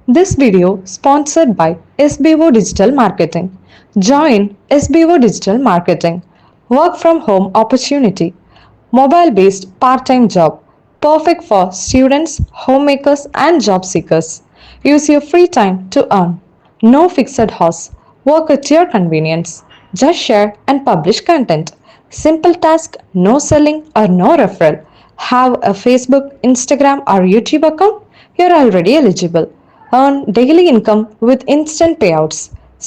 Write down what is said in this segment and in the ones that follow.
This video sponsored by SBO Digital Marketing. Join SBO Digital Marketing. Work from home opportunity. Mobile based part time job. Perfect for students, homemakers, and job seekers. Use your free time to earn. No fixed hours. Work at your convenience. Just share and publish content. Simple task, no selling or no referral. Have a Facebook, Instagram, or YouTube account? You're already eligible. Earn daily income with instant payouts.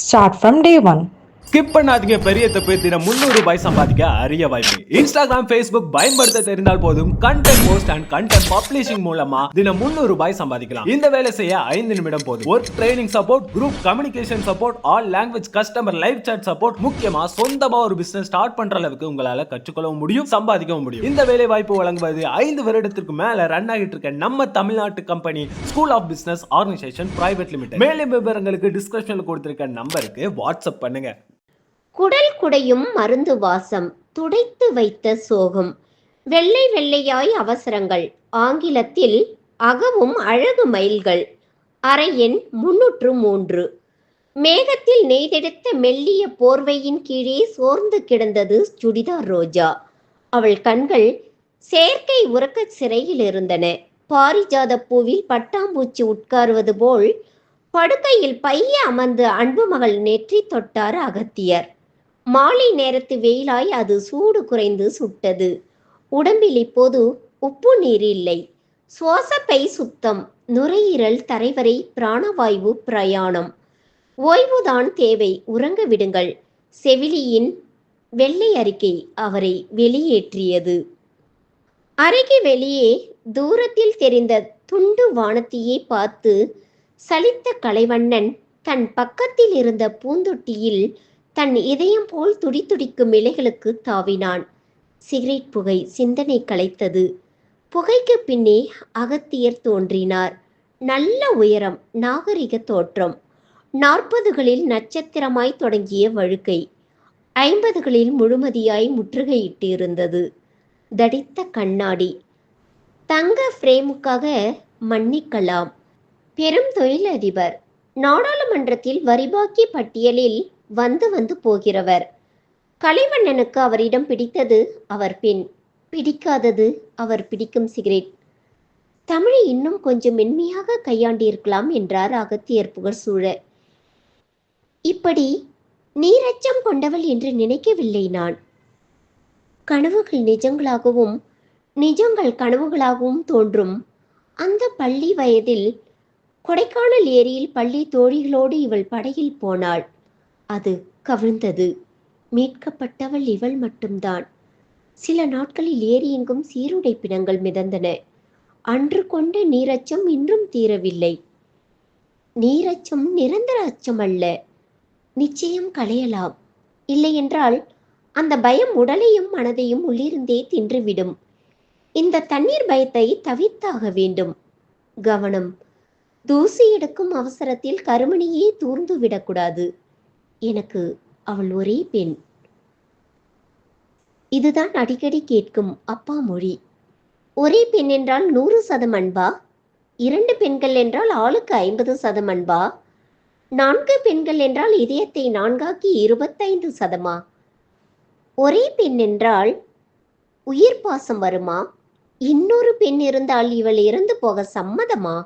Start from day one. Skip பண்ணாதீங்க, பெரிய தப்பு. தினம் 300 ரூபாய் சம்பாதிக்க அரிய வாய்ப்பு. Instagram, Facebook பயன்படுத்த தெரிந்தால் போதும். Content post and content publishing மூலமா தினம் 300 ரூபாய் சம்பாதிக்கலாம். இந்த வேலை செய்ய 5 நிமிடம் போதும். Work training support, group communication support, all language customer live chat support, முக்கியமா சொந்தமா ஒரு பிசினஸ் ஸ்டார்ட் பண்ற அளவுக்கு உங்களால கற்றுக்கொள்ளவும் முடியும், சம்பாதிக்கவும் முடியும். இந்த வேலை வாய்ப்பு வழங்குவது 5 வருடத்திற்கு மேல ரன் ஆகிட்டு இருக்க நம்ம தமிழ்நாட்டு company school of business organisation private limited. மேலும் விவரங்களுக்கு டிஸ்கிரிப்ஷன்ல கொடுத்திருக்க நம்பருக்கு வாட்ஸ்அப் பண்ணுங்க. குடல் குடையும் மருந்து வாசம், துடைத்து வைத்த சோகம், வெள்ளை வெள்ளையாய் அவசரங்கள், ஆங்கிலத்தில் அகவும் அழகு மயில்கள். அறை எண் 303. மேகத்தில் நெய்தெடுத்த மெல்லிய போர்வையின் கீழே சோர்ந்து கிடந்தது சுடிதார் ரோஜா. அவள் கண்கள் செயற்கை உறக்க சிறையில் இருந்தன. பாரிஜாத பூவில் பட்டாம்பூச்சி உட்காருவது போல் படுக்கையில் பைய அமர்ந்து அன்பு மகள் நெற்றி தொட்டார் அகத்தியர். மாலை நேரத்து வெயிலாய் அது சூடு குறைந்து சுட்டது. உடம்பில் இப்போது உப்பு நீர் இல்லை. சுவாசப்பை சுத்தம், நுரையீரல் தரைவரை பிராணவாயு பிரயாணம். ஓய்வுதான் தேவை, உறங்க விடுங்கள். செவிலியின் வெள்ளை அறிக்கை அவரை வெளியேற்றியது. அறைக்கு வெளியே தூரத்தில் தெரிந்த துண்டு வானத்தையே பார்த்து சலித்த கலைவண்ணன் தன் பக்கத்தில் இருந்த பூந்தொட்டியில் தன் இதயம் போல் துடித்துடிக்கும் இலைகளுக்கு தாவினான். சிகரெட் புகை சிந்தனை கலைத்தது. புகைக்கு பின்னே அகத்தியர் தோன்றினார். நல்ல உயரம், நாகரிக தோற்றம். 40களில் நட்சத்திரமாய் தொடங்கிய வழுக்கை 50களில் முழுமதியாய் முற்றுகையிட்டு இருந்தது. தடித்த கண்ணாடி. தங்க பிரேமுக்காக மன்னிக்கலாம். பெரும் தொழிலதிபர். நாடாளுமன்றத்தில் வரிபாக்கி பட்டியலில் வந்து போகிறவர். கலைவண்ணனுக்கு அவரிடம் பிடித்தது அவர் பெண், பிடிக்காதது அவர் பிடிக்கும் சிகரெட். தமிழை இன்னும் கொஞ்சம் மென்மையாக கையாண்டிருக்கலாம் என்றார் அகத்தியர் புகழ் சூழ. இப்படி நீரச்சம் கொண்டவள் என்று நினைக்கவில்லை நான். கனவுகள் நிஜங்களாகவும் நிஜங்கள் கனவுகளாகவும் தோன்றும் அந்த பள்ளி வயதில் கொடைக்கானல் ஏரியில் பள்ளி தோழிகளோடு இவள் படகில் போனாள். அது கவிழ்ந்தது. மீட்கப்பட்டவள் இவள் மட்டும்தான். சில நாட்களில் ஏரி எங்கும் சீருடை பிணங்கள் மிதந்தன. அன்று கொண்ட நீரச்சம் இன்றும் தீரவில்லை. நீரச்சம் நிரந்தர அச்சம் அல்ல, நிச்சயம் களையலாம். இல்லையென்றால் அந்த பயம் உடலையும் மனதையும் உள்ளிருந்தே தின்றுவிடும். இந்த தண்ணீர் பயத்தை தவிர்த்தாக வேண்டும். கவனம். தூசி எடுக்கும் அவசரத்தில் கருமணியே தூர்ந்து விடக்கூடாது. எனக்கு அவள் ஒரே பெண். இதுதான் அடிக்கடி கேட்கும் அப்பா மொழி. ஒரே பெண் என்றால் 100% அன்பா? 2 பெண்கள் என்றால் ஆளுக்கு 50% அன்பா? 4 பெண்கள் என்றால் இதயத்தை 4ஆக்கி 25%? ஒரே பெண் என்றால் உயிர் பாசம் வருமா? இன்னொரு பெண் இருந்தால் இவள் இறந்து போக சம்மதமா?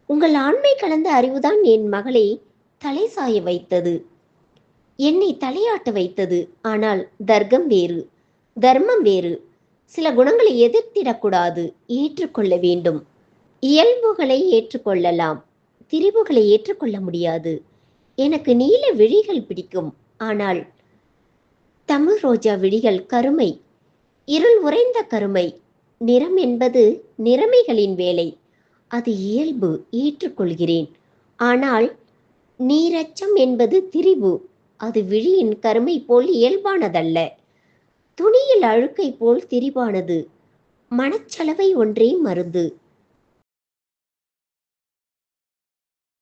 உங்கள் ஆண்மை கலந்த அறிவுதான் என் மகளை தலை சாய வைத்தது, என்னை தலையாட்ட வைத்தது. ஆனால் தர்க்கம் வேறு, தர்மம் வேறு. சில குணங்களை எதிர்த்திடக்கூடாது, ஏற்றுக்கொள்ள வேண்டும். இயல்புகளை ஏற்றுக்கொள்ளலாம், திரிவுகளை ஏற்றுக்கொள்ள முடியாது. எனக்கு நீல விழிகள் பிடிக்கும், ஆனால் தமிழ் ரோஜா விழிகள் கருமை, இருள் உறைந்த கருமை. நிறம் என்பது நிறமைகளின் வேலை, அது இயல்பு, ஏற்றுக்கொள்கிறேன். ஆனால் நீரச்சம் என்பது திரிவு, அது விழியின் கருமை போல் இயல்பானதல்ல. துணியில் அழுக்கை போல் திரிவானது. மனச்சலவை ஒன்றே மருந்து.